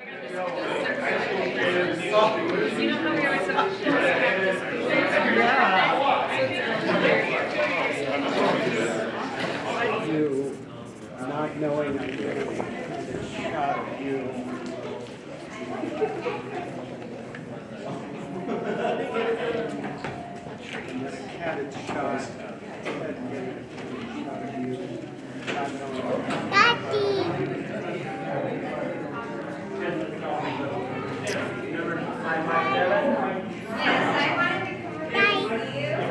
You know how we always have You not knowing I'm getting a shot of you. Had it shot.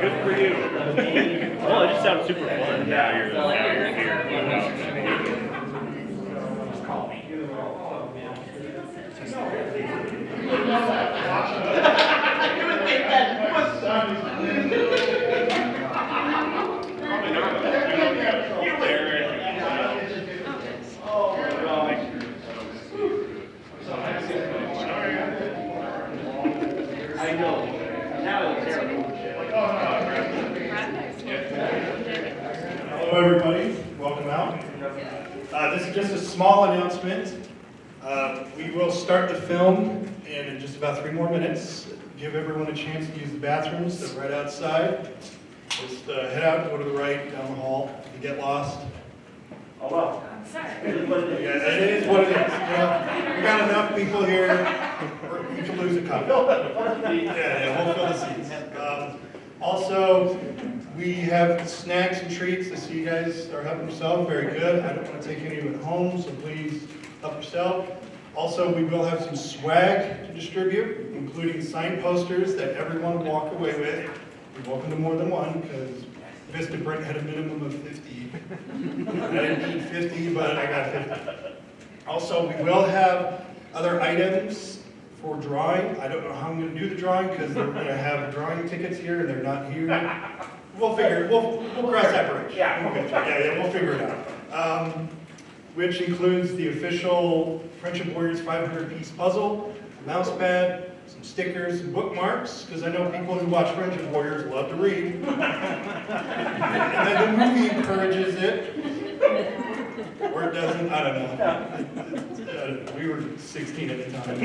Good for you. Well, it just sounds super fun. Now you're here. I know. Now it's terrible. Hello everybody, welcome out. This is just a small announcement. We will start the film in just about 3 more minutes. Give everyone a chance to use the bathrooms, they're right outside. Just head out, go to the right, down the hall. If you get lost, Oh, well. yeah, it is what it is. You know, we got enough people here, you can lose a couple. Yeah, we'll fill the seats. Also, we have snacks and treats. I see you guys are helping yourself. Very good. I don't want to take any of it home, so please help yourself. Also, we will have some swag to distribute, including signed posters that everyone will walk away with. You're welcome to more than one, because Vistaprint had a minimum of 50. I didn't need 50, but I got 50. Also, we will have other items for drawing. I don't know how I'm going to do the drawing because they're going to have drawing tickets here and they're not here. We'll cross that bridge. Yeah, we'll figure it out. Which includes the official Friendship Warriors 500-piece puzzle, a mouse pad, some stickers, and bookmarks, because I know people who watch Friendship Warriors love to read. And then the movie encourages it. Or it doesn't, I don't know. We were 16 at the time.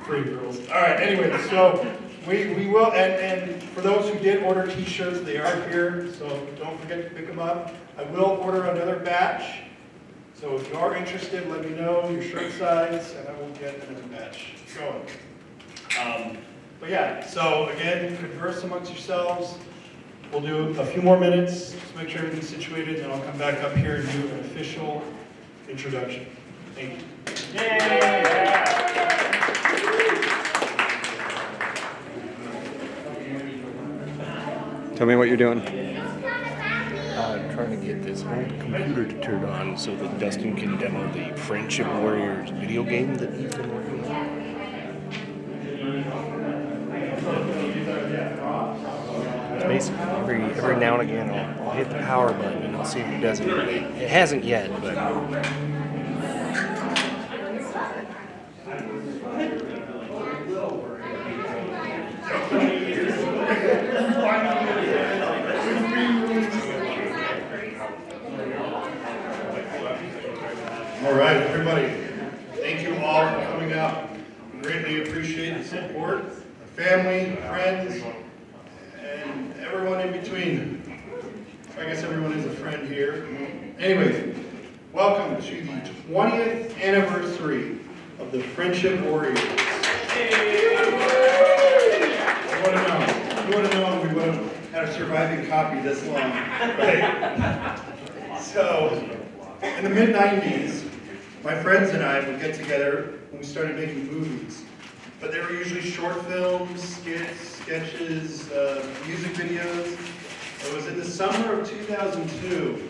Free girls. All right, anyway, so we will, and for those who did order t-shirts, they are here, so don't forget to pick them up. I will order another batch, so if you are interested, let me know your shirt size, and I will get another batch going. But yeah, so again, converse amongst yourselves. We'll do a few more minutes, just make sure everything's situated, and I'll come back up here and do an official introduction. Thank you. Tell me what you're doing. Trying to get this old computer to turn on so that Dustin can demo the Friendship Warriors video game that he's been working on. It's basically every now and again I'll hit the power button and I'll see if it does it. It hasn't yet, but All right, everybody, thank you all for coming out. We greatly appreciate the support, our family, friends, and everyone in between. I guess everyone is a friend here. Anyway, welcome to the 20th anniversary of the Friendship Warriors. You would have known we would have had a surviving copy this long, right? So, in the mid-90s, my friends and I would get together when we started making movies. But they were usually short films, skits, sketches, music videos. It was in the summer of 2002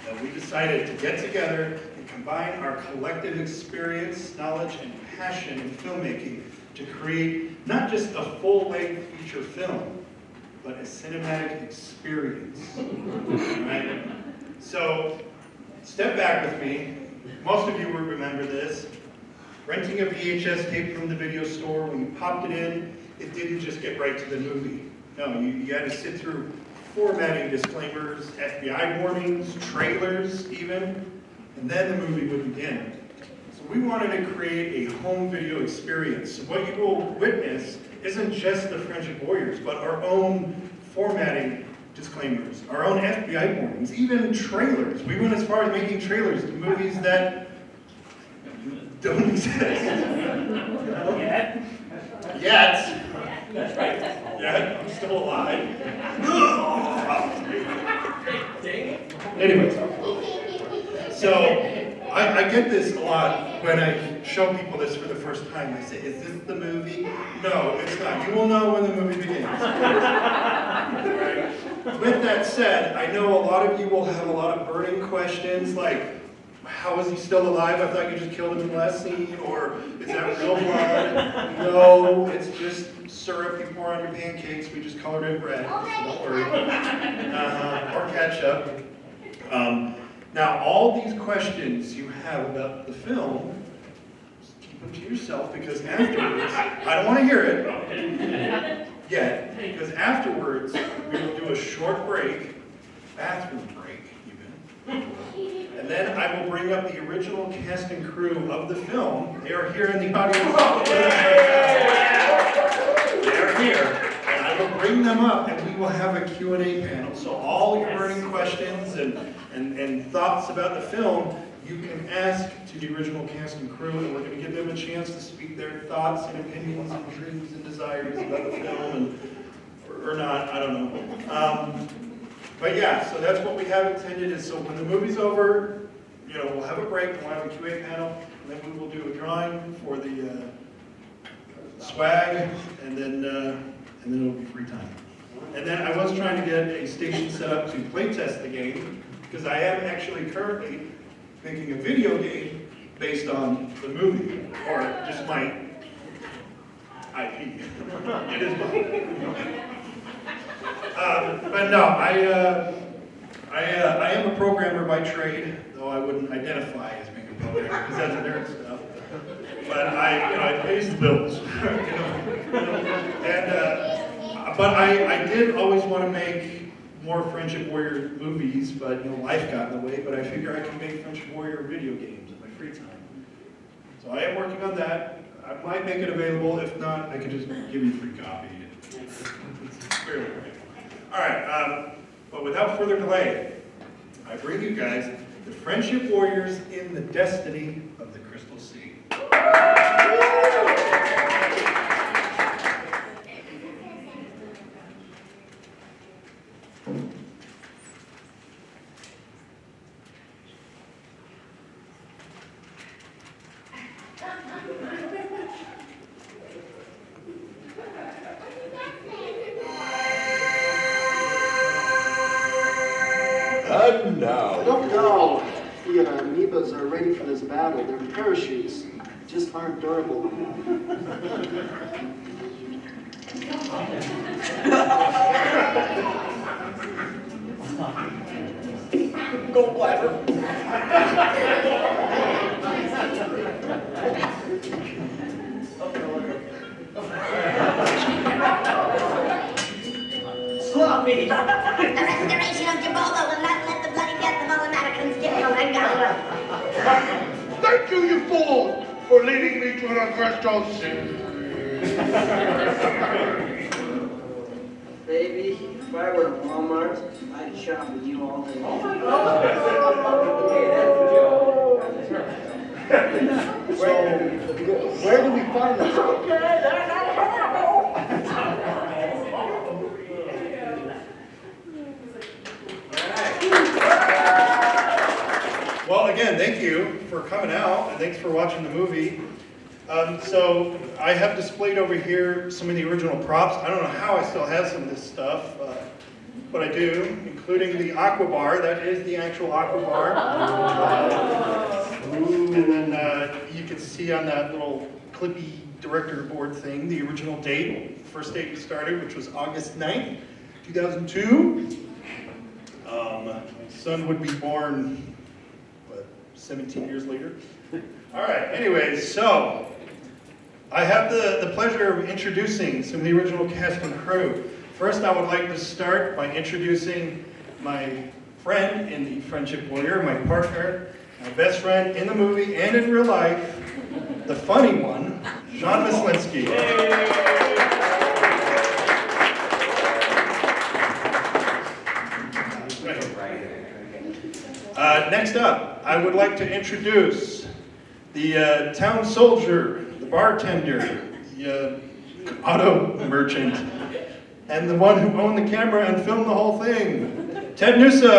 that we decided to get together and combine our collective experience, knowledge, and passion in filmmaking to create not just a full-length feature film, but a cinematic experience. Right? So, step back with me. Most of you will remember this. Renting a VHS tape from the video store, when you popped it in, it didn't just get right to the movie. No, you had to sit through formatting disclaimers, FBI warnings, trailers even, and then the movie would begin. So So we wanted to create a home video experience. So what you will witness isn't just the Friendship Warriors, but our own formatting disclaimers, our own FBI warnings, even trailers. We went as far as making trailers to movies that don't exist. Yet. That's right. Yet. I'm still alive. Anyways, so I get this a lot when I show people this for the first time. They say, is this the movie? No, it's not. You will know when the movie begins. Right? With that said, I know a lot of you will have a lot of burning questions like, how is he still alive? I thought you just killed him in the last scene. Or is that real blood? No, it's just syrup you pour on your pancakes. We just colored it red, so don't worry. Or ketchup. Now, all these questions you have about the film, just keep them to yourself, because afterwards, I don't want to hear it yet, because afterwards, we will do a short break, bathroom break even, and then I will bring up the original cast and crew of the film. They are here in the audience. They are here. And I will bring them up and we will have a Q&A panel. So all your burning questions and thoughts about the film, you can ask to the original cast and crew, and we're going to give them a chance to speak their thoughts and opinions and dreams and desires about the film, or not, I don't know. But yeah, so that's what we have intended is, so when the movie's over, you know, we'll have a break, we'll have a Q&A panel, and then we will do a drawing for the swag, and then it'll be free time. And then I was trying to get a station set up to play test the game, because I am actually currently making a video game based on the movie, or just my IP. It is mine. But no, I am a programmer by trade, though I wouldn't identify as being a programmer, because that's nerd stuff. But I pays the bills. But I did always want to make more Friendship Warrior movies, but life got in the way. But I figure I can make Friendship Warrior video games in my free time. So I am working on that. I might make it available. If not, I could just give you a free copy. It's fairly quick. All right. But without further delay, I bring you guys the Friendship Warriors in the Destiny of the Crystal Sea. And now. I don't know. The amoebas are ready for this battle. Their parachutes just aren't durable. Go bladder. Sloppy! The restoration of Gibraltar will not let the bloody death of all Americans get no longer. Thank you, you fool, for leading me to an unquestioned sin. Baby, if I were at Walmart, I'd shop with you all day. So, where do we find them? Well, again, thank you for coming out, and thanks for watching the movie. So I have displayed over here some of the original props. I don't know how I still have some of this stuff, but I do, including the aqua bar. That is the actual aqua bar. And then you can see on that little clippy director board thing the original date, first date we started, which was August 9th, 2002. My son would be born, 17 years later. All right, anyways, so I have the pleasure of introducing some of the original cast and crew. First, I would like to start by introducing my friend in the Friendship Warrior, my partner, my best friend in the movie and in real life, the funny one, Sean Mislinski. Next up, I would like to introduce the town soldier, the bartender, the auto merchant, and the one who owned the camera and filmed the whole thing, Ted Newsom.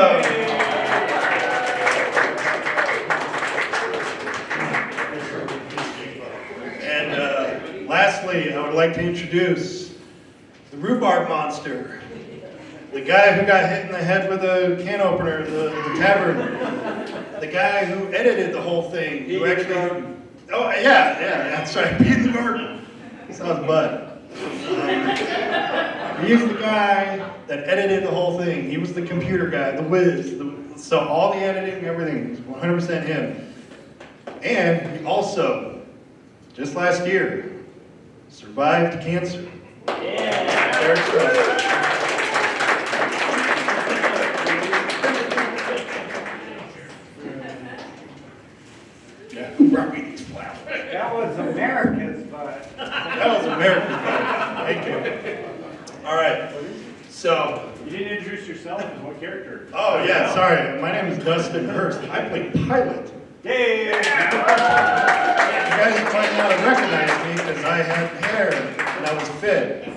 And lastly, I would like to introduce the rhubarb monster, the guy who got hit in the head with a can opener, the tavern, the guy who edited the whole thing, who actually, oh yeah, that's right, Pete in the Garden. Saw his butt. He's the guy that edited the whole thing. He was the computer guy, the whiz. So all the editing, everything was 100% him. And he also, just last year, survived cancer. Yeah. Very true. Yeah, who brought me these flowers? That was America's butt. That was America's butt. Thank you. All right. So. You didn't introduce yourself as what character? Oh yeah, sorry. My name is Dustin Hurst. I play Pilot. Yay! You guys might not have recognized me because I had hair and I was fit.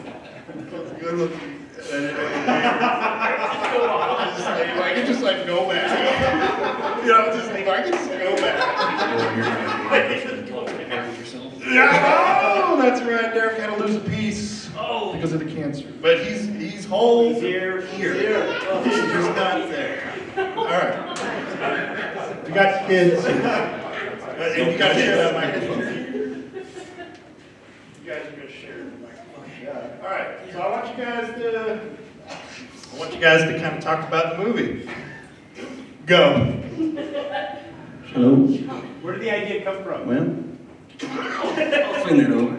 Good looking. I can just like go back. You know, just like I can just go back. Oh, that's right. Derek had to lose a piece because of the cancer. But he's whole. He's here. He's just not there. All right. We got kids. And you got to share that microphone. You guys are going to share the microphone. Yeah. All right. So I want you guys to kind of talk about the movie. Go. Hello. Where did the idea come from? Well, I'll swing it over.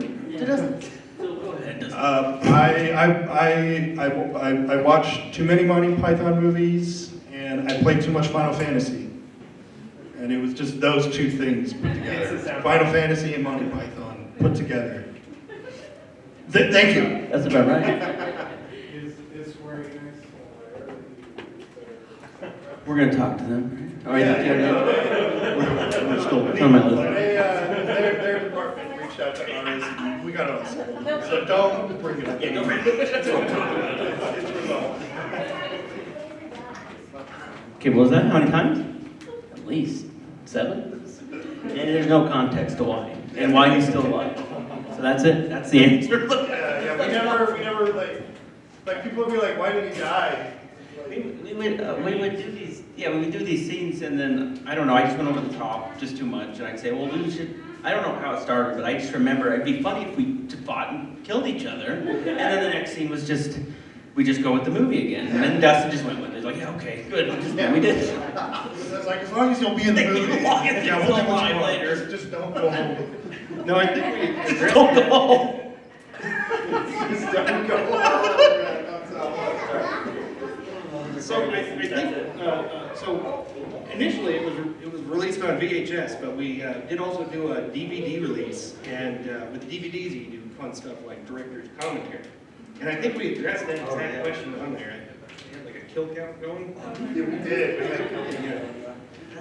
I watched too many Monty Python movies, and I played too much Final Fantasy. And it was just those two things put together. Final Fantasy and Monty Python put together. Thank you. That's about right. We're going to talk to them. All right. We're still on my list. Their department reached out to ours. We got us. So don't bring it up. Yeah, don't bring it up. It's resolved. Okay, what was that? How many times? At least 7. And there's no context to why. And why he's still alive. So that's it. That's the answer. Yeah. We never like people would be like, why did he die? We would do these, we would do these scenes, and then, I don't know, I just went over the top just too much, and I'd say, well, we should, I don't know how it started, but I just remember it'd be funny if we fought and killed each other, and then the next scene was just, we just go with the movie again, and then Dustin just went with it. He's like, yeah, okay, good, and we did. It's like, as long as you'll be in the movie. As long as you'll be alive later. Just don't go home. No, I think we just don't go home. Just don't go home. So I think so. Initially, it was released on VHS, but we did also do a DVD release. And with DVDs, you can do fun stuff like director's commentary. And I think we addressed that exact question on there. We had like a kill count going. Yeah, we did.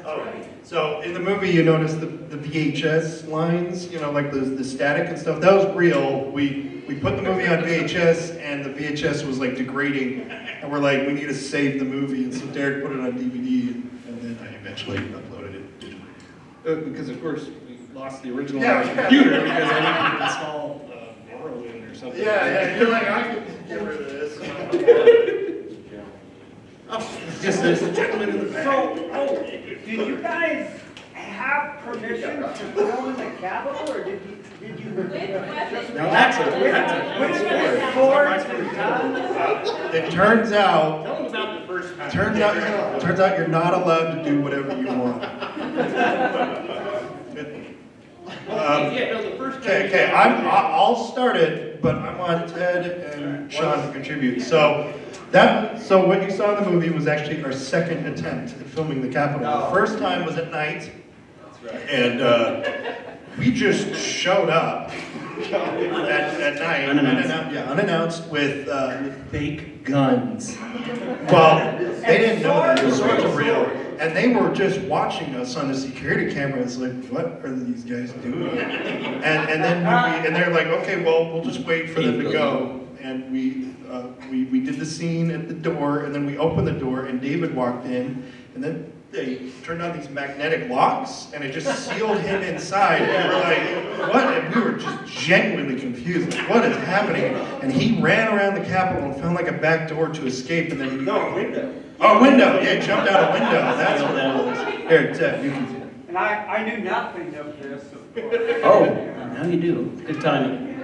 Oh, so in the movie, you notice the VHS lines, you know, like the static and stuff. That was real. We put the movie on VHS, and the VHS was like degrading, and we're like, we need to save the movie, and so Derek put it on DVD, and then I eventually uploaded it digitally. Because of course we lost the original on the computer because I needed to install Whirlwind or something. Yeah, you're like, I can get rid of this. Just there's a gentleman in the back. So, did you guys have permission to film in the Capitol, or did you? Now that's a story. It turns out. Tell them about the first time. Turns out you're not allowed to do whatever you want. Yeah, no, the first time. Okay, I'll start it, but I want Ted and Sean to contribute. So what you saw in the movie was actually our second attempt at filming the Capitol. The first time was at night. That's right. And we just showed up at night, unannounced with fake guns. Well, they didn't know that the swords were real. And they were just watching us on the security cameras, like, what are these guys doing? And then they're like, okay, well, we'll just wait for them to go. And we did the scene at the door, and then we opened the door, and David walked in, and then they turned on these magnetic locks, and it just sealed him inside. And we were like, what? And we were just genuinely confused. Like, what is happening? And he ran around the Capitol and found like a back door to escape, and then No, window. Oh, window! Yeah, jumped out a window. That's what that was. Here, Ted, you can see it. And I knew nothing of this. Oh, now you do. Good timing.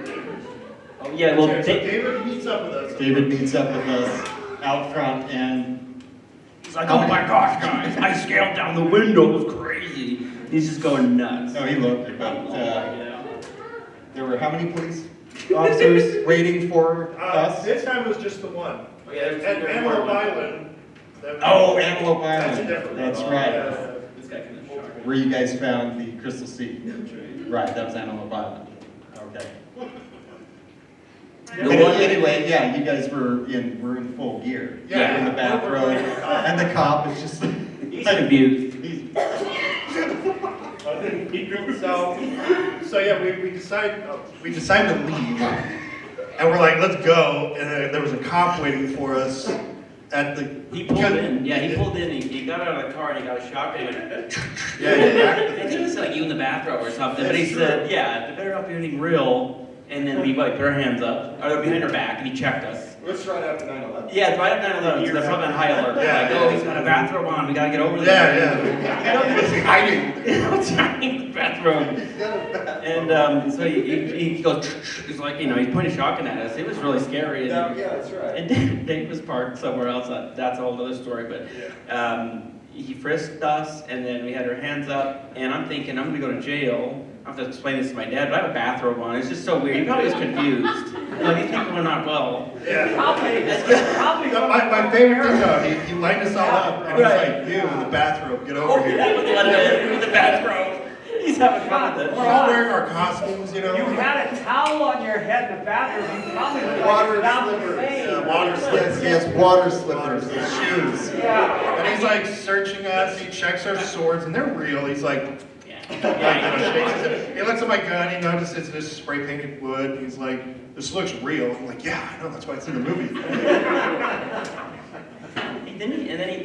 Oh, yeah, well, So David meets up with us. David meets up with us out front, and he's like, oh my gosh, guys, I scaled down the window. It was crazy. He's just going nuts. no, he loved it. But there were how many police officers waiting for us? This time was just the one. Oh, yeah, there's And Antelope Island. Oh, Antelope That's a Island. different That's one. right. This guy can shock. Where you guys found the crystal sea. Right, that was Antelope Island. Okay. Anyway, yeah, you guys were in full gear. Yeah. In the bathrobe, and the cop is just. He's confused. So yeah, we decided to leave, and we're like, let's go. And then there was a cop waiting for us at the. He pulled in. Yeah, he pulled in. He got out of the car and he got a shock. And he went, Yeah. I think it was like you in the bathrobe or something. But he said, yeah, they better not be anything real. And then we like put our hands up, or they're behind our back, and he checked us. Let's right after 9/11. Yeah, it's right at 9/11, so they're probably on high alert. Yeah, Like, oh, he's got a bathrobe on, we gotta get over Yeah, there. yeah. Hiding in the bathrobe. And so he goes, he's like, he's pointing shotgun at us. It was really scary. And, Yeah, that's right. and Dave was parked somewhere else. That's a whole other story. But he frisked us, and then we had our hands up. And I'm thinking, I'm gonna go to jail. I have to explain this to my dad, but I have a bathrobe on. It's just so weird. He probably was confused. Like, these people are not well. Yeah. Probably. My favorite thing though, he lined us all up, and he's like, you in the bathrobe, get over here. That was the bathrobe. He's having fun with it. We're all wearing our costumes, You had a towel on your head in the bathroom. You probably looked Water like slippers. Yeah, water slippers. Yes, water slippers, the shoes. Yeah. And he's like searching us, he checks our swords, and they're real. He's like, he looks at my gun, he notices this spray painted wood, and he's like, this looks real. I'm like, yeah, I know, that's why it's in the movie.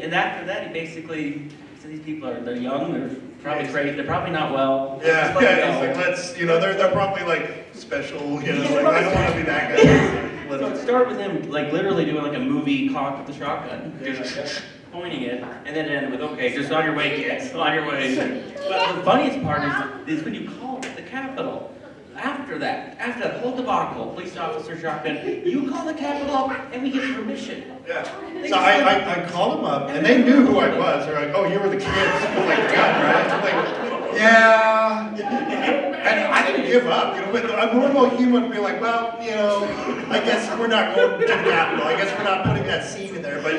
And after that, he basically said these people they're young, they're probably crazy, they're probably not well. Yeah, Just let yeah, them he's go. like, they're probably like special, like, I don't want to be that guy. So it started with him like literally doing like a movie cock with the shotgun, just pointing it, and then it ended with, okay, just on your way, kids, on your way. But the funniest part is when you call the Capitol. After that whole debacle, police officer shotgun, you call the Capitol up and we get permission. Yeah. So I called them up, and they knew who I was. They're like, oh, you were the kids with like the gun, right? I'm like, yeah. And I didn't give up, but a normal human would be like, well, I guess we're not going to the Capitol. I guess we're not putting that scene in there. But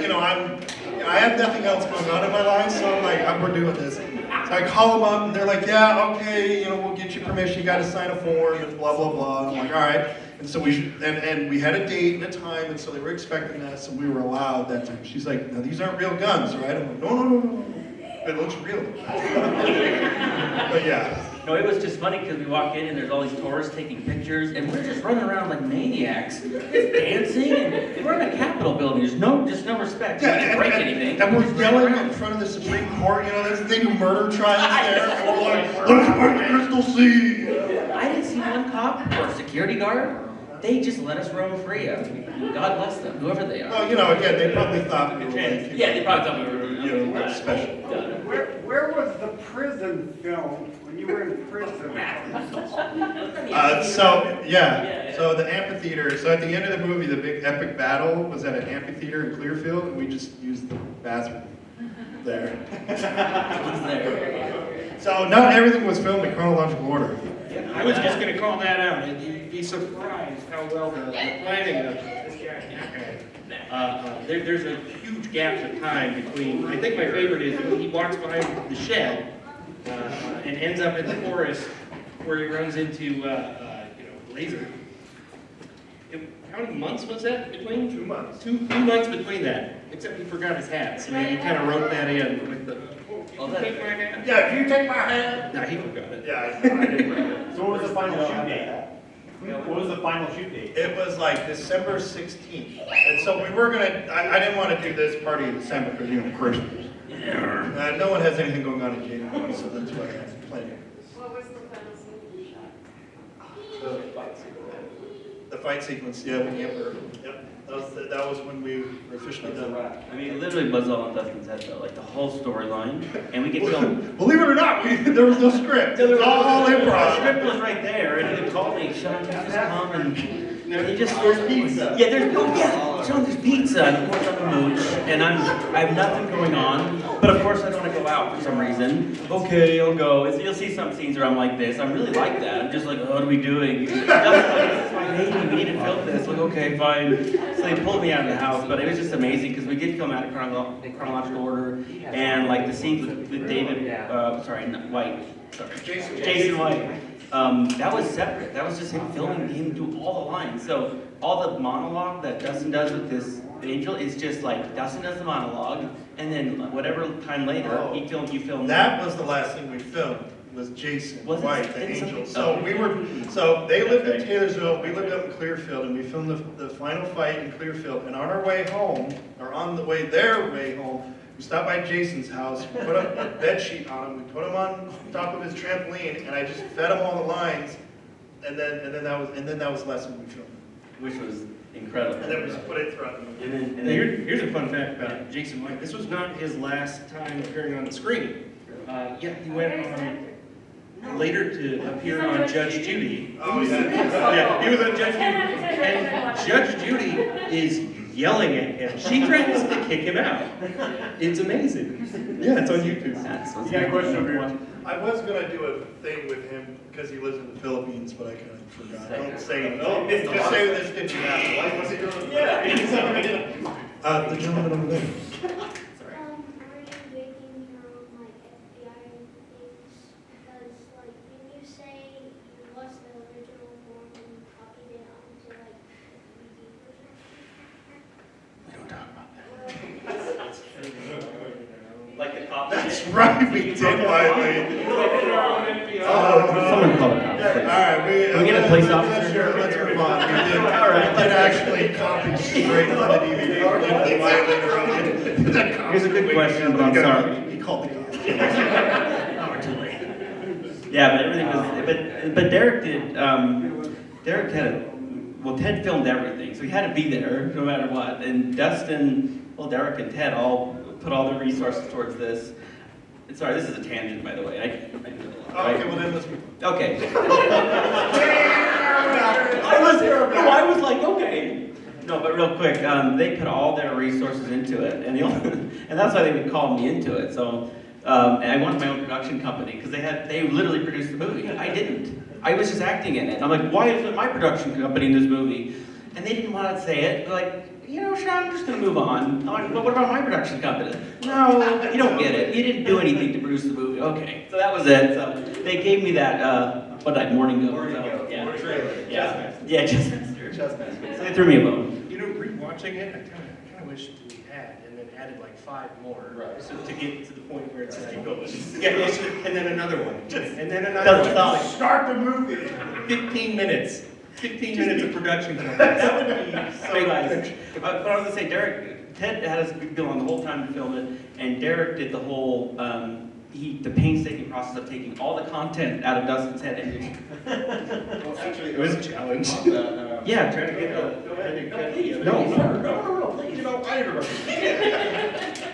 I have nothing else going on in my life, so I'm like, we're doing this. So I call them up, and they're like, yeah, okay, we'll get you permission. You got to sign a form, and blah blah blah. I'm like, all right. And so and we had a date and a time, and so they were expecting us, and we were allowed that time. She's like, now these aren't real guns, right? I'm like, no. It looks real. But yeah. No, it was just funny because we walk in and there's all these tourists taking pictures, and we're just running around like maniacs, just dancing, and we're in a Capitol building. There's no respect. Yeah, We didn't break anything. And we're yelling in front of the Supreme Court. They do murder trials there, and we're like, let's burn the crystal sea. I didn't see one cop or a security guard. They just let us roam free. God bless them, whoever they are. Well, again, they probably thought we were like, Yeah, they probably thought we were special. Where was the prison film when you were in prison? So the amphitheater. So at the end of the movie, the big epic battle was at an amphitheater in Clearfield, and we just used the bathroom there. So not everything was filmed in chronological order. I was just gonna call that out. You'd be surprised how well the planning of this guy and that guy. There's a huge gap of time between, I think my favorite is when he walks behind the shed and ends up in the forest where he runs into, Laser. How many months was that between? 2 months. Two months between that, except he forgot his hat, so he kind of wrote that in with the, take my hat? Yeah, can you take my hand? No, he forgot it. Yeah, I didn't. So what was the final shoot date? What was the final shoot date? It was like December 16th. And so we were gonna, I didn't want to do this party in December because, Christmas. No one has anything going on in January, so that's why I planned it. What was the final scene you shot? The fight sequence, yeah, with the Emperor. Yep, that was when we were officially done. I mean, it literally was all on Dustin's head though, like the whole storyline, and we could film. Believe it or not, there was no script. It was all The improv. script was right there, and he could call me, Sean, can you just come and he just There's pizza. Yeah, Sean, there's pizza, and of course I'm a mooch, and I have nothing going on, but of course I don't want to go out for some reason. Okay, I'll go. You'll see some scenes where I'm like this. I'm really like that. I'm just like, oh, what are we doing? This is my baby. We need to film this. Like, okay, fine. So they pulled me out of the house, but it was just amazing because we did film out of chronological order, and like the scenes with David, White. Sorry, Jason White. That was separate. That was just him filming him do all the lines. So all the monologue that Dustin does with this angel is just like Dustin does the monologue, and then whatever time later you film. That was the last thing we filmed. Was Jason Was it? White, the Did angel. something- So they lived in Taylorsville, we lived up in Clearfield, and we filmed the final fight in Clearfield. And on our way home, or on the way their way home, we stopped by Jason's house, we put a bed sheet on him, we put him on top of his trampoline, and I just fed him all the lines, and then that was the last thing we filmed. Which was incredible. And then we just put it throughout the movie. And then Here's a fun fact about Jason White. This was not his last time appearing on the screen. He went on later to appear on Judge Judy. Oh, yeah. Yeah, he was on Judge Judy. And Judge Judy is yelling at him. She threatens to kick him out. It's amazing. Yeah, it's on YouTube. You got a question over here? I was gonna do a thing with him because he lives in the Philippines, but I kind of forgot. Don't say anything. Just say this didn't happen. What's he doing? Yeah. The gentleman over there. Like the cop. That's right, we did, by the way. Someone call the cops, please. All right, Can we get a police officer? Sure, let's move on. We did actually copy straight on the DVD. Here's a good question, but I'm sorry. He called the cops. Yeah, but everything was. But Derek did. Derek Ted filmed everything, so he had to be there no matter what. And Dustin, Derek and Ted all put all their resources towards this. Sorry, this is a tangent, by the way. I do it a lot, right? Okay, well then let's move on. Okay. I was like, okay. No, but real quick, they put all their resources into it, and and that's why they would call me into it. So, and I wanted my own production company because they literally produced the movie. I didn't. I was just acting in it. And I'm like, why isn't my production company in this movie? And they didn't want to say it. They're like, Sean, I'm just going to move on. I'm like, but what about my production company? No, you don't get it. You didn't do anything to produce the movie. Okay, so that was it. So they gave me that, morning go. Yeah, just so they threw me a bone. Rewatching it, I kind of wish we had, and then added like 5 more, so to get to the point where it's like, and then another one, and then another one. Start the movie. 15 minutes. 15 minutes of production. That would be so nice. But I was gonna say, Ted had us go on the whole time to film it, and Derek did the whole, the painstaking process of taking all the content out of Dustin's head. Well, actually, It was a challenge. Yeah, trying to get the. Go ahead and cut the. No, please. I interrupted.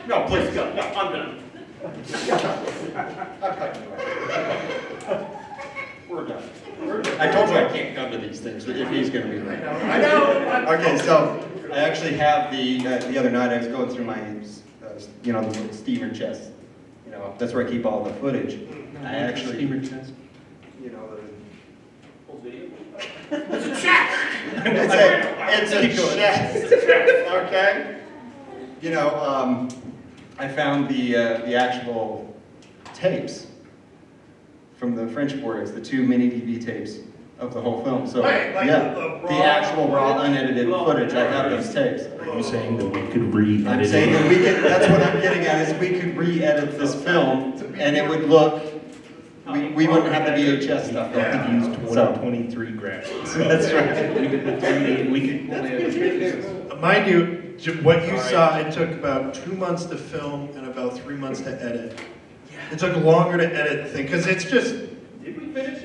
No, please go. No, I'm done. We're done. I told you I can't come to these things if he's going to be there. I know. Okay, so I actually have the other night I was going through my, the little steamer chest. That's where I keep all the footage. I actually, Steamer chest. It's a chest! It's a chest, okay? You know, I found the actual tapes from the French Warriors, the 2 mini DV tapes of the whole film. So, Wait, like yeah, the the actual raw unedited footage, I have those tapes. Are you saying that we could re-edit I'm saying that we could, that's what I'm getting at, is we could re-edit this film, and it would look, we wouldn't have the VHS stuff. We could use 2023 graphics. That's right. We could Mind you, what you saw, it took about 2 months to film and about 3 months to edit. It took longer to edit the thing, because it's just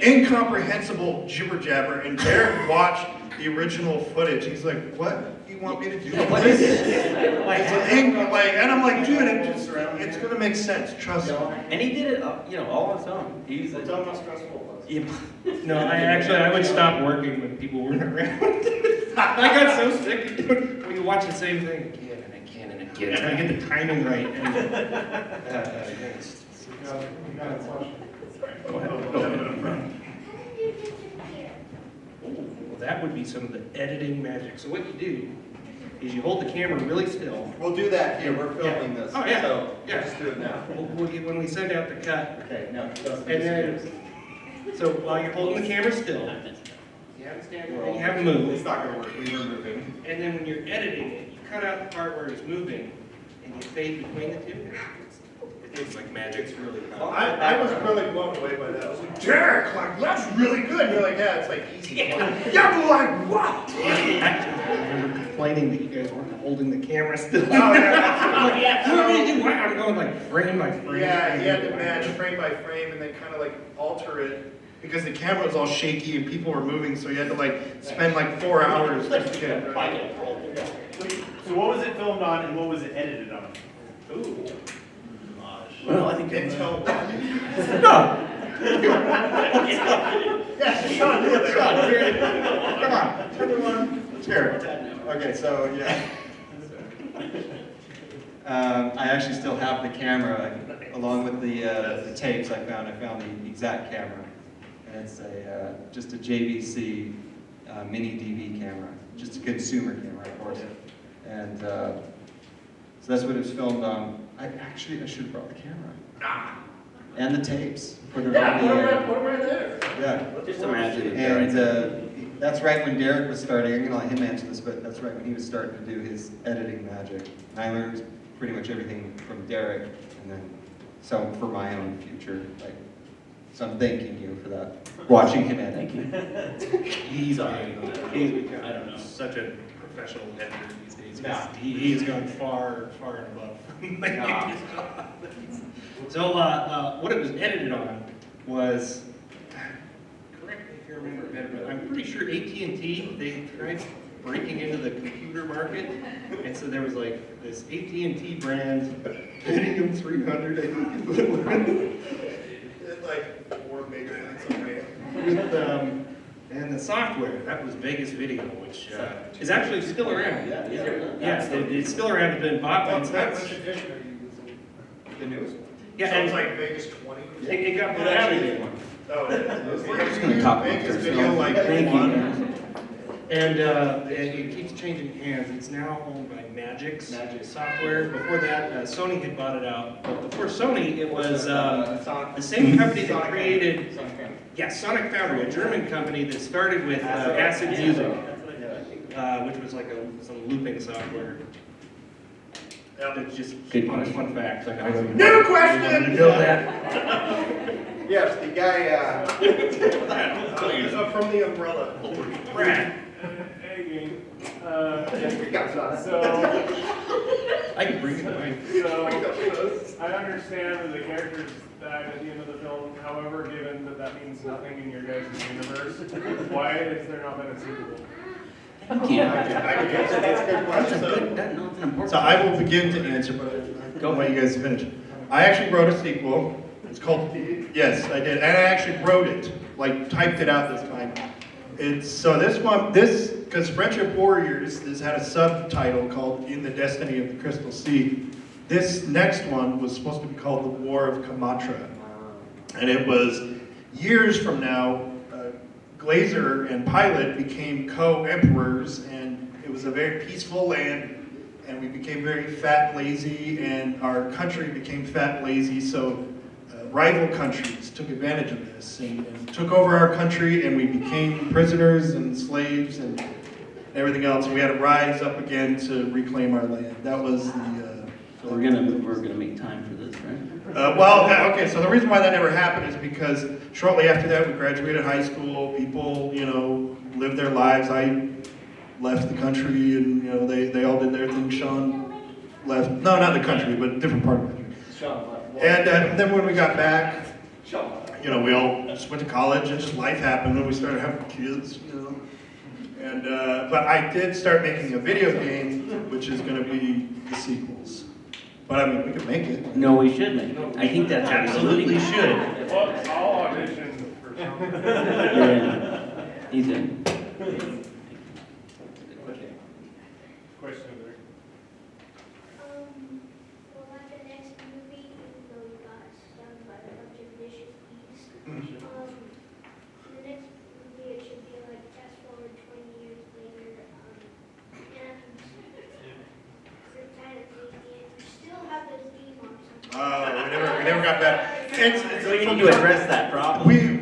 incomprehensible jibber jabber, and Derek watched the original footage. He's like, what do you want me to do? What is this? And I'm like, dude, it's gonna make sense, trust me. And he did it, you know, all on his own. He's Tell them how stressful it was. yeah. No, I would stop working when people weren't around. I got so sick when you watch the same thing again and again and again, trying to get the timing right. Go ahead. Well, that would be some of the editing magic. So what you do is you hold the camera really still. We'll do that here, we're filming this. Oh, yeah. So, Yeah. just do it now. When we send out the cut, Okay, no, and then, so while you're holding the camera still, you have it stand, and you have it move. It's not gonna work, we were moving. And then when you're editing it, you cut out the part where it's moving, and you fade between the two. It's like magic. It's really Well, I was really blown away by that. I was like, Derek, like, that's really good. And you're like, yeah, it's like easy. Yeah, but like, what? I remember complaining that you guys weren't holding the camera still. Oh, yeah. What do you do? I'm going like frame by frame. Yeah, he had to match frame by frame and then kind of like alter it because the camera was all shaky and people were moving, so you had to like spend like 4 hours just to get it right. So what was it filmed on and what was it edited on? Ooh. Well, I think Intel. No. Yes, Sean, do it. Sean, come on, everyone, cheer. Okay, so, yeah. I actually still have the camera, along with the tapes I found the exact camera. And it's just a JVC mini DV camera, just a consumer camera, of course. And so that's what it was filmed on. I should have brought the camera. And the tapes. Put it on the, put them right there. yeah. Just imagine it. And that's right when Derek was starting, I'm gonna let him answer this, but that's right when he was starting to do his editing magic. And I learned pretty much everything from Derek, and then, so for my own future, like, so I'm thanking you for that, watching him edit. He's become, I don't know, such a professional editor these days. He has gone far, far and above. So what it was edited on was, correct me if you remember better, but I'm pretty sure AT&T, they tried breaking into the computer market, and so there was like this AT&T brand, Pentium 300, I think. It's like 4 megabytes of RAM. With, and the software, that was Vegas Video, which is actually still around. Yeah, it's still around, it's been bought by Which edition are you using? The newest one? Yeah, So it's and like Vegas 20? it got put out again. Oh, it is. We're just gonna copy Vegas it. Video like Thank you. 1. And it keeps changing hands. It's now owned by Magix Software. Before that, Sony had bought it out. But before Sony, it was the same company that created, Sonic Foundry, a German company that started with Acid Music, which was like some looping software. That's just fun fact. New question! To build that. Yes, the guy, From the umbrella. Brad. Hey, I can bring it away. So, I understand that the characters died at the end of the film. However, given that that means nothing in your guys' universe, why has there not been a sequel? Thank you. that's a good question. That's an important. So I will begin to answer, but I'll let you guys finish. I actually wrote a sequel. It's called, yes, I did. And I actually wrote it, like typed it out this time. So this, because Friendship Warriors, this had a subtitle called In the Destiny of the Crystal Sea. This next one was supposed to be called The War of Kamatra. And it was years from now, Glazer and Pilate became co-emperors, and it was a very peaceful land, and we became very fat and lazy, and our country became fat and lazy, so rival countries took advantage of this and took over our country, and we became prisoners and slaves and everything else, and we had to rise up again to reclaim our land. That was the... So we're gonna make time for this, right? Okay, so the reason why that never happened is because shortly after that, we graduated high school, people, lived their lives. I left the country, and, they all did their thing. Sean left, no, not the country, but a different part of the country. And then when we got back, we all just went to college, and just life happened, and we started having kids, And, but I did start making a video game, which is going to be the sequels. But I mean, we could make it. No, we should make it. I think that's Absolutely should. Well, I'll audition for something. You're in. He's in. Question over there. Well, like the next movie, even though you got stung by a bunch of vicious bees, the next movie, it should be like fast forward 20 years later, and you're kind of crazy, and you still have those bee marks on We never got that. So we need to address that problem. We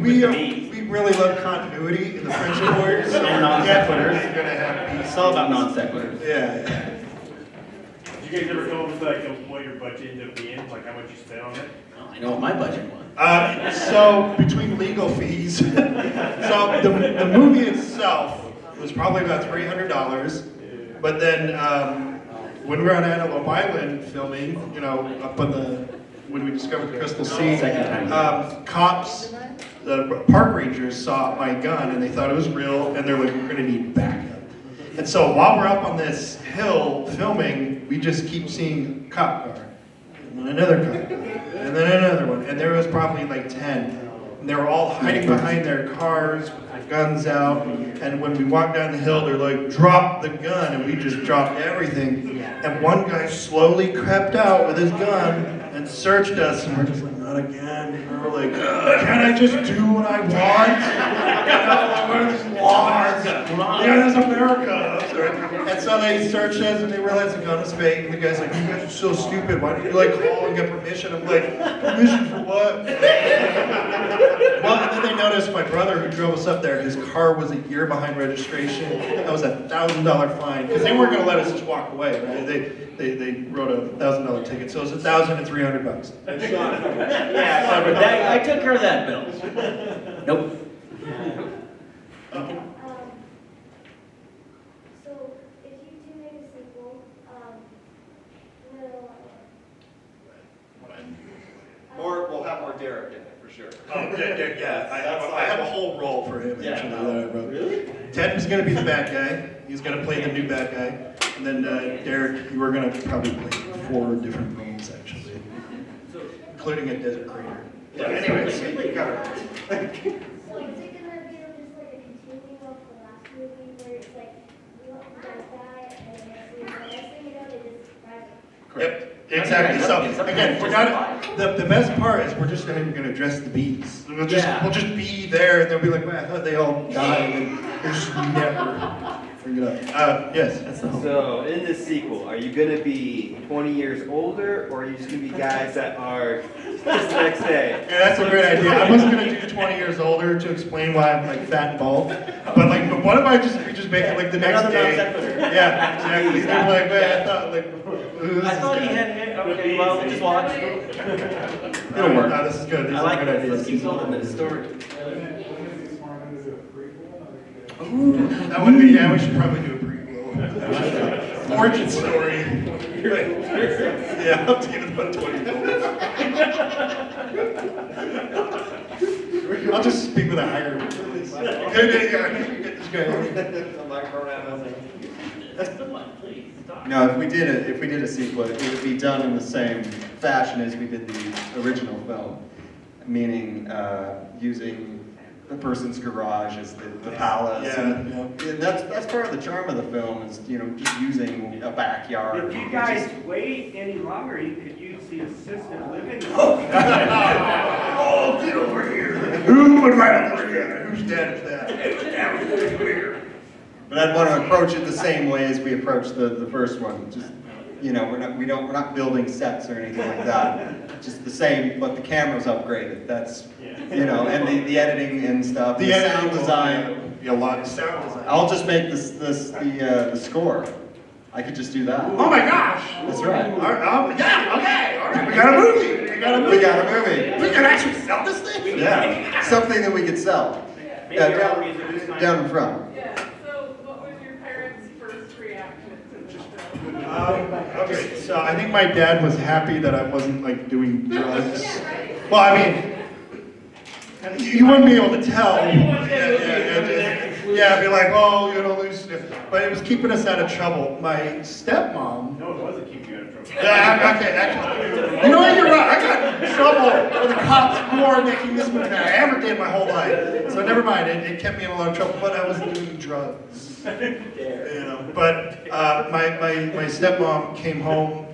really love continuity in the Friendship Warriors. So And non sequiturs. We're gonna have bees. It's all about non sequiturs. Yeah. Did you guys ever come up with like what your budget ended up being, like how much you spent on it? I know what my budget was. So between legal fees, so the movie itself was probably about $300. But then when we were on Antelope Island filming, up on when we discovered the Crystal Sea, cops, the park rangers saw my gun and they thought it was real, and they're like, we're gonna need backup. And so while we're up on this hill filming, we just keep seeing cop car, and then another cop car, and then another one, and there was probably like 10. And they were all hiding behind their cars with their guns out, and when we walked down the hill, they're like, drop the gun, and we just dropped everything. And one guy slowly crept out with his gun and searched us, and we're just like, not again. And we're like, can't I just do what I want? What are these laws? Yeah, this is America. And so they searched us, and they realized the gun was fake, and the guy's like, you guys are so stupid. Why didn't you call and get permission? I'm like, permission for what? Well, and then they noticed my brother who drove us up there, his car was a year behind registration. That was a $1,000 fine, because they weren't going to let us just walk away, right? They wrote a $1,000 ticket, so it was $1,300. Yeah, I took care of that bill. Nope. So, if you do make a sequel, We'll have more Derek in it, for sure. Oh, yeah. I have a whole role for him, actually, that I wrote. Really? Ted was going to be the bad guy. He's going to play the new bad guy. And then Derek, you were going to probably play 4 different roles, actually, including a desert crater. So is it gonna be just like a continuing of the last movie where it's like, you guys die, and then the next thing you know, they just rise up? Yep, exactly. So again, we're not. The best part is we're just going to address the bees. We'll just be there, and they'll be like, "Man, I thought they all died," and they just never bring it up. Yes. So in this sequel, are you going to be 20 years older, or are you just going to be guys that are just the next day? Yeah, that's a great idea. I was going to do 20 years older to explain why I'm like fat and bald, but what if I just make it like the next day? Yeah, exactly. They're like, man, I thought he had hair. Okay, well, we'll just watch. It'll work. No, this is good. I like this. Let's keep telling the story. That would be, yeah, we should probably do a prequel. Origin story. Yeah, I'll take it about 20 minutes. I'll just speak with a higher voice. Get this guy. No, if we did a sequel, it would be done in the same fashion as we did the original film, meaning using the person's garage as the palace. Yeah, and that's part of the charm of the film is just using a backyard. If you guys wait any longer, you could use the assisted living. Oh, get over here. Who would write up the whose dad is that? Whose dad was really weird. But I'd want to approach it the same way as we approached the first one. Just, you know, we're not building sets or anything like that. Just the same, but the camera's upgraded. That's, you know, and the editing and stuff, the sound design. Yeah, a lot of sound design. I'll just make the score. I could just do that. Oh my gosh! That's right. Yeah, okay, all right. We got a movie. We got a movie. We can actually sell this thing? Yeah, something that we could sell. Yeah, down in front. Yeah, so what was your parents' first reaction to the film? Okay, so I think my dad was happy that I wasn't like doing drugs. Well, I mean, you wouldn't be able to tell. Yeah, I'd be like, oh, you know, but it was keeping us out of trouble. My stepmom. No, it wasn't keeping you out of trouble. Yeah, okay, actually. You know what, you're right. I got in trouble with the cops more making this movie than I ever did my whole life. So never mind, it kept me in a lot of trouble, but I wasn't doing drugs. You know, but my stepmom came home,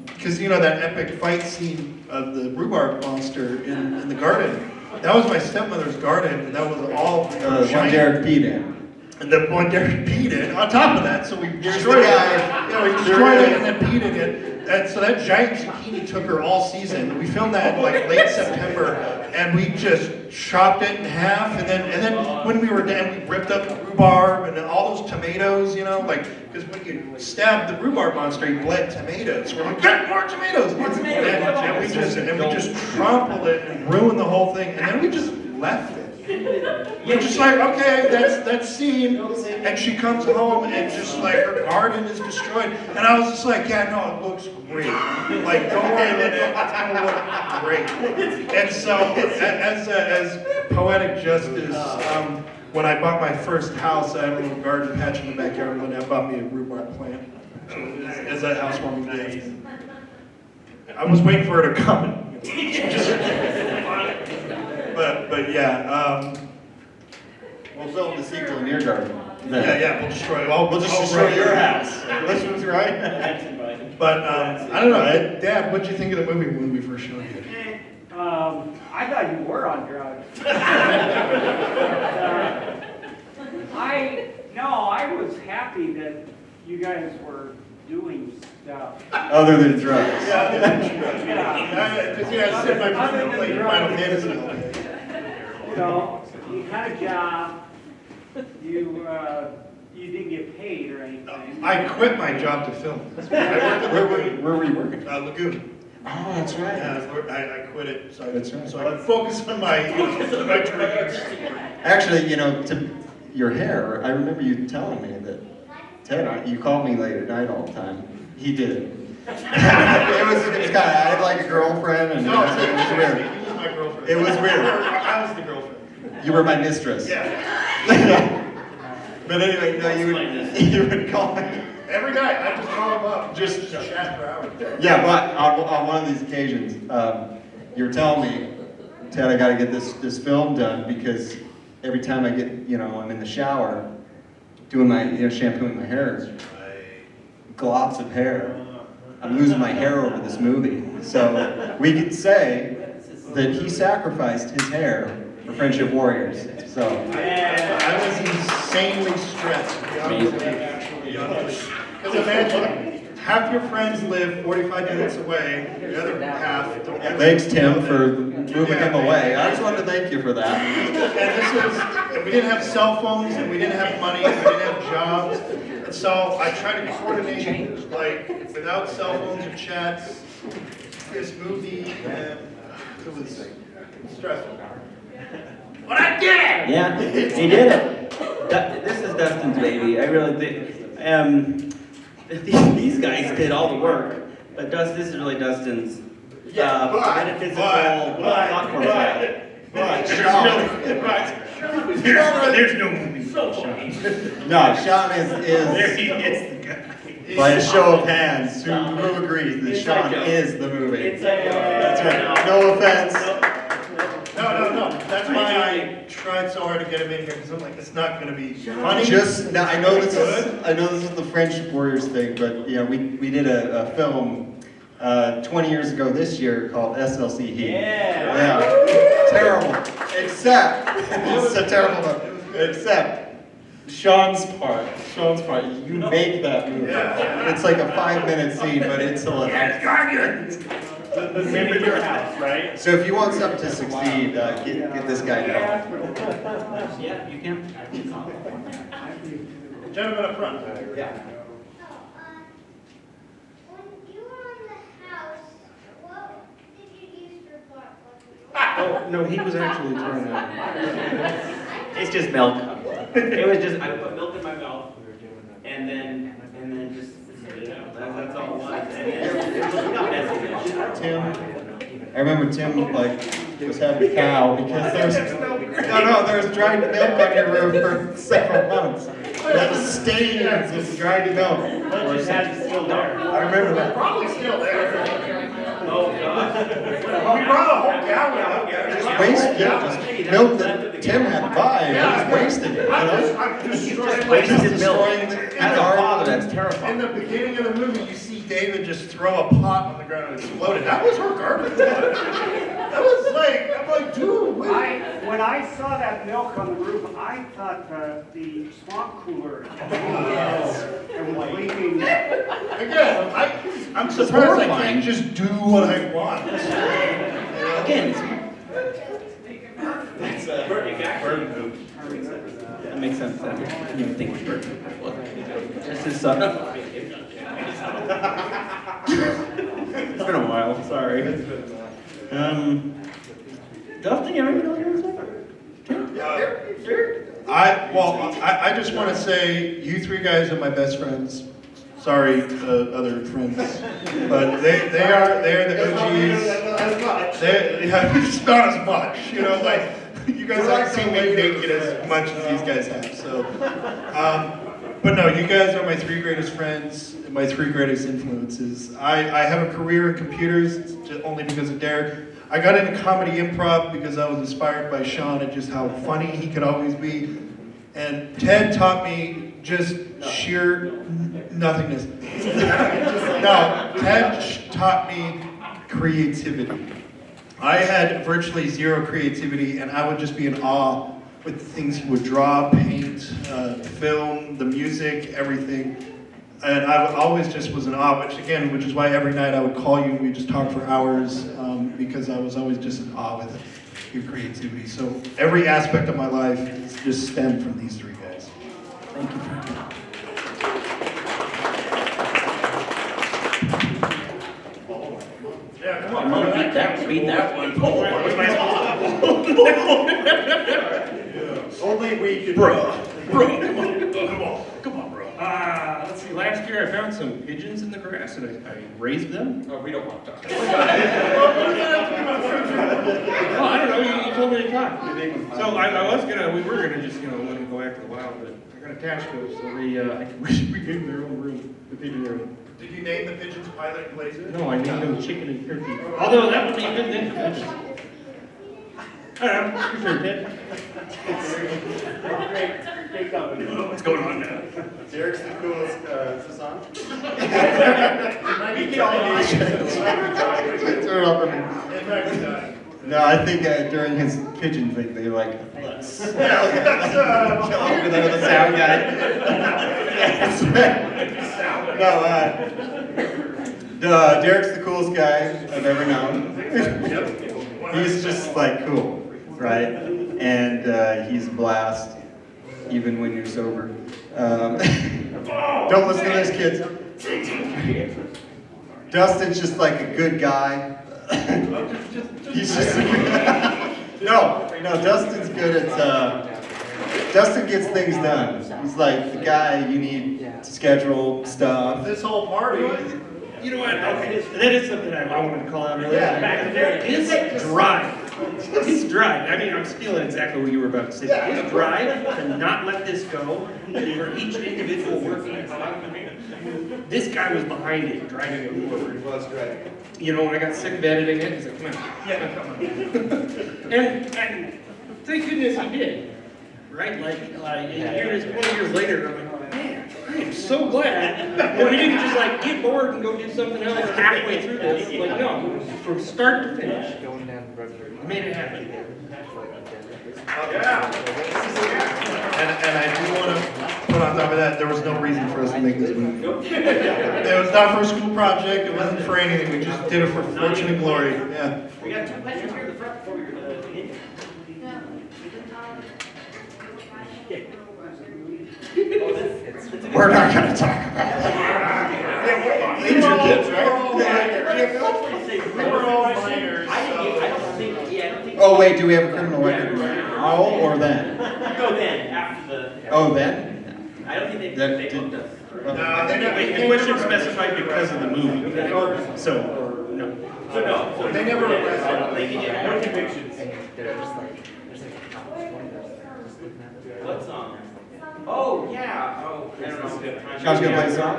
because you know that epic fight scene of the rhubarb monster in the garden. That was my stepmother's garden, and that was all One Derek peed in. And the one Derek peed in. On top of that, so we destroyed it. Yeah, we destroyed it and then peed in it. And so that giant zucchini took her all season. We filmed that in like late September, and we just chopped it in half. And then when we were done, we ripped up the rhubarb and then all those tomatoes, you know, like because when you stab the rhubarb monster, you bled tomatoes. We're like, get more tomatoes! And we just trampled it and ruined the whole thing. And then we just left it. We're just like, okay, that's scene. And she comes home and just like her garden is destroyed. And I was just like, yeah, no, it looks great. Like, don't worry about it, it's gonna look great. And so, as poetic justice, when I bought my first house, I had a little garden patch in the backyard, and I bought me a rhubarb plant. So as a housewarming gift. I was waiting for her to come. But yeah. We'll film the sequel in your garden. Yeah, we'll destroy it. We'll just destroy your house. This was right. But I don't know, Dad, what'd you think of the movie when we first showed it? I thought you were on drugs. I was happy that you guys were doing stuff. Other than drugs. Yeah. Because you guys said my personal play Final Fantasy. You know, you had a job. You didn't get paid or anything. I quit my job to film. Where were you working? Lagoon. Oh, that's right. Yeah, I quit it, so That's right. so I could focus on my dreams. Actually, you know, to your hair, I remember you telling me that, Ted, you called me late at night all the time. He did. it was kind of, I had like a girlfriend, and it was weird. He was my girlfriend. It was weird. I was the girlfriend. You were my mistress. Yeah. But anyway, no, you would call me. Every night, I just call him up, just chat for hours. Yeah, but on one of these occasions, you were telling me, Ted, I got to get this film done because every time I get, you know, I'm in the shower doing my, shampooing my hair, glops of hair. I'm losing my hair over this movie. So we could say that he sacrificed his hair for Friendship Warriors. So I was insanely stressed. Because imagine, half your friends live 45 minutes away, the other half don't. Thanks, Tim, for moving him away. I just wanted to thank you for that. And we didn't have cell phones, and we didn't have money, and we didn't have jobs. And so I tried to coordinate, like, without cell phones or chats, this movie, and it was stressful. But I did it! Yeah, he did it. This is Dustin's baby. I really think. These guys did all the work, but this is really Dustin's metaphysical thought process. There's no movie. No, Sean is by a show of hands, who agrees that Sean is the movie? That's right. No offense. No. That's why I tried so hard to get him in here, because I'm like, it's not going to be funny. Now, I know this is the Friendship Warriors thing, but we did a film 20 years ago this year called SLC Heat. Yeah. Terrible. Except, it's a terrible one, except Sean's part, you make that movie. It's like a 5-minute scene, but it's hilarious. The scene with your house, right? So if you want something to succeed, get this guy down. Yeah, you can. Gentleman up front. Yeah. When you were on the house, what did you use for bark? Oh, no, he was actually trying to. It's just milk. It was just, I put milk in my mouth, and then just, that's all it was. And then it got messy. Tim, I remember Tim was having a cow because there was dried milk on your roof for several months. That was stains of dried milk. Or is that still there? I remember that. Probably still there. Oh, God. We brought a whole gallon up there. Just milk that Tim had to buy, and just wasted it. I'm destroying Wasted milk. As a garden. father, that's terrifying. In the beginning of the movie, you see David just throw a pot on the ground and explode it. That was her garbage. That was like, I'm like, dude, wait. When I saw that milk on the roof, I thought the swamp cooler and was leaking. Again, I'm surprised I can't just do what I want. Again, bird poop. That makes sense. I didn't even think it was bird poop. This is it's been a while, sorry. Dustin, you have anything to say? I just want to say, you three guys are my best friends. Sorry, other friends, but they are the OGs. It's not as much, you know. Like you guys haven't seen me naked as much as these guys have. So, but no, you guys are my 3 greatest friends, and my 3 greatest influences. I have a career in computers only because of Derek. I got into comedy improv because I was inspired by Sean and just how funny he could always be. And Ted taught me just sheer nothingness. No, Ted taught me creativity. I had virtually zero creativity, and I would just be in awe with the things he would draw, paint, film, the music, everything. And I always just was in awe, which is why every night I would call you and we'd just talk for hours, because I was always just in awe with your creativity. So every aspect of my life is just stemmed from these 3 guys. Thank you, Frank. Yeah, come I'm on. gonna beat that one. Only we can. Bro, come on, bro. Let's see, last year I found some pigeons in the grass and I raised them. Oh, we don't want to talk. Oh, I don't know, you told me to talk. So we were gonna just, let them go after a while, but I got attached to them, so we gave them their own room, the pigeon room. Did you name the pigeons Pilot and Blazer? No, I named them chicken and turkey. Although that would be a good thing for pigeons. I don't know, your turn, Ted. What's going on now? Derek's the coolest, is this on? Turn it up. No, I think during his pigeon thing, they were like, let's kill him with the sound guy. No, Derek's the coolest guy I've ever known. He's just like cool, right? And he's a blast, even when you're sober. Don't listen to those kids. Dustin's just like a good guy. He's just no, Dustin's good at Dustin gets things done. He's like the guy you need to schedule stuff. This whole party. You know what? Okay, that is something I wanted to call out earlier. Yeah. His drive. His drive. I mean, I'm stealing exactly what you were about to say. His drive to not let this go for each individual working. This guy was behind it, driving it forward. It was right. When I got sick of editing it, he's like, come on. Yeah, come on. and thank goodness he did. Right? Like here it is 20 years later, I'm like, man, I'm so glad. We didn't just like get bored and go do something else halfway through this. Like, no, from start to finish. We made it happen. And I do want to put on top of that, there was no reason for us to make this movie. It was not for a school project, it wasn't for anything, we just did it for fortune and glory, yeah. We got 2 questions here in the front before we begin. We're not gonna talk about that. These are kids, right? We were all minors, I don't think, yeah, I don't think. Oh, wait, do we have a criminal record now or then? Go then, after the. Oh, then? I don't think That they didn't- booked us. No, they never, The question specified because of the movie. So, no. So no. So they never arrested. They can get no convictions. What song? Oh, yeah. Oh, I don't know. Sean's gonna play a song?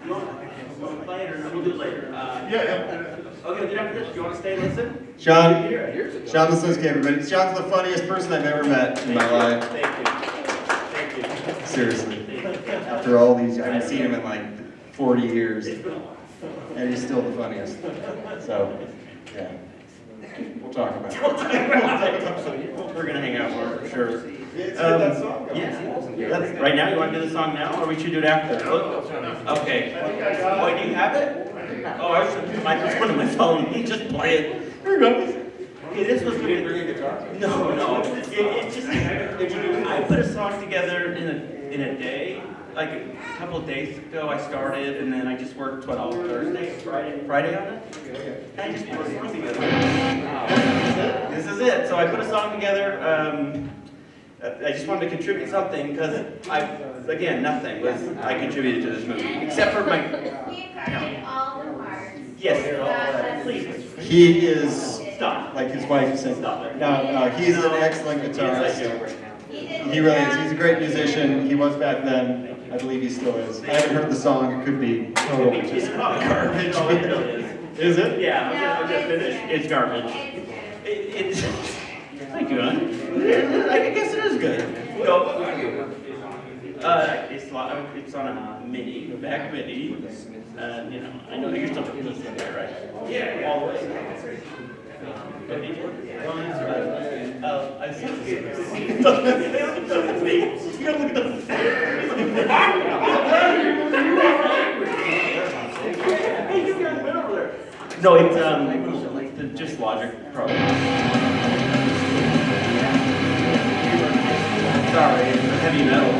You want to play it or we'll do it later? yeah. Okay, we'll do it after this. You want to stay and listen? Sean Lisinski, everybody. Sean's the funniest person I've ever met in my life. Thank you. Thank you. Seriously. After all these, I haven't seen him in like 40 years. And he's still the funniest. So, yeah. We'll talk about it. We're going to hang out more for sure. Yeah. Right now, you want to do the song now, or we should do it after? Okay. Oh, do you have it? Oh, I should just put it on my phone. You just play it. Here we go. Okay, this was good. No. It's just I put a song together in a day. Like a couple of days ago, I started, and then I just worked all Thursday, Friday on it. And I just put a song together. This is it. So I put a song together. I just wanted to contribute something because again, nothing was I contributed to this movie except for my. Yes. Please. He is, Stop. like his wife said, Stop. no, he's an excellent guitarist. He really is. He's a great musician. He was back then. I believe he still is. I haven't heard the song. It could be total just garbage. Is it? Yeah, I'm just finished. It's garbage. It's thank you, hon. I guess it is good. No, it's on a mini, a back mini. You know, I know you're still a piece in there, right? Yeah, all the way. I see. You gotta look at the. No, it's just Logic Pro. Sorry, it's heavy metal.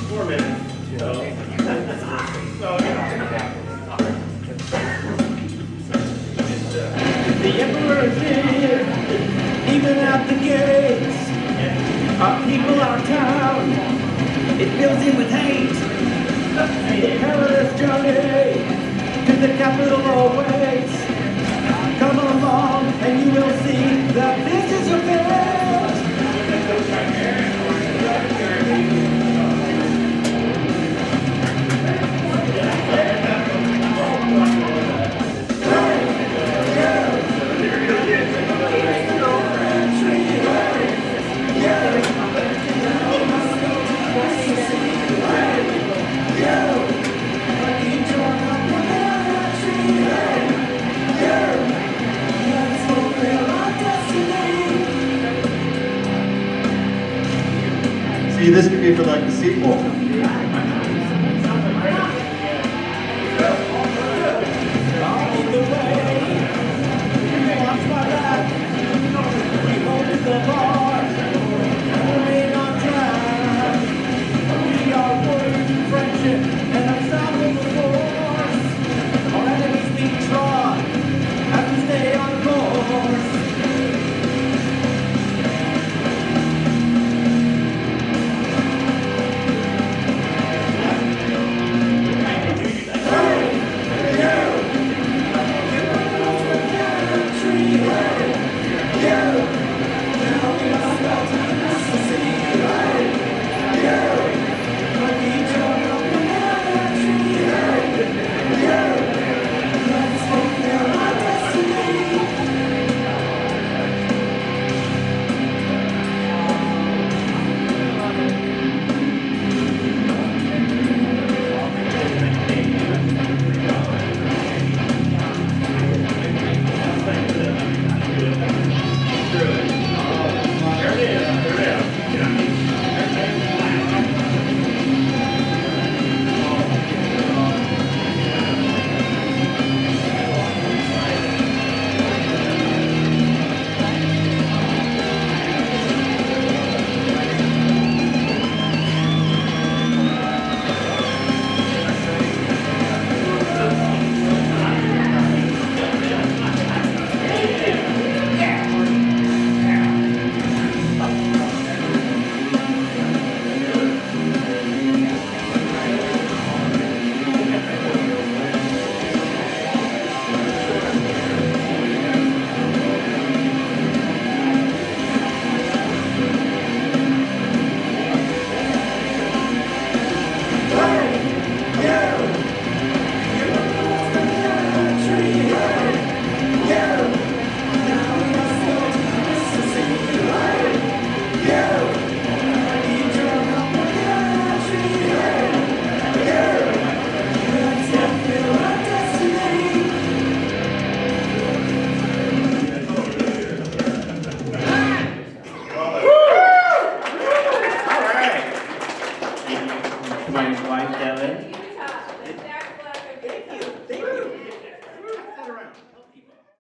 4 minutes. The emperor's in, even at the gates. Our people, our town, it fills in with hate. The perilous journey to the capital awaits. Come along and you will see that this is your fate. See, this could be for like the sequel.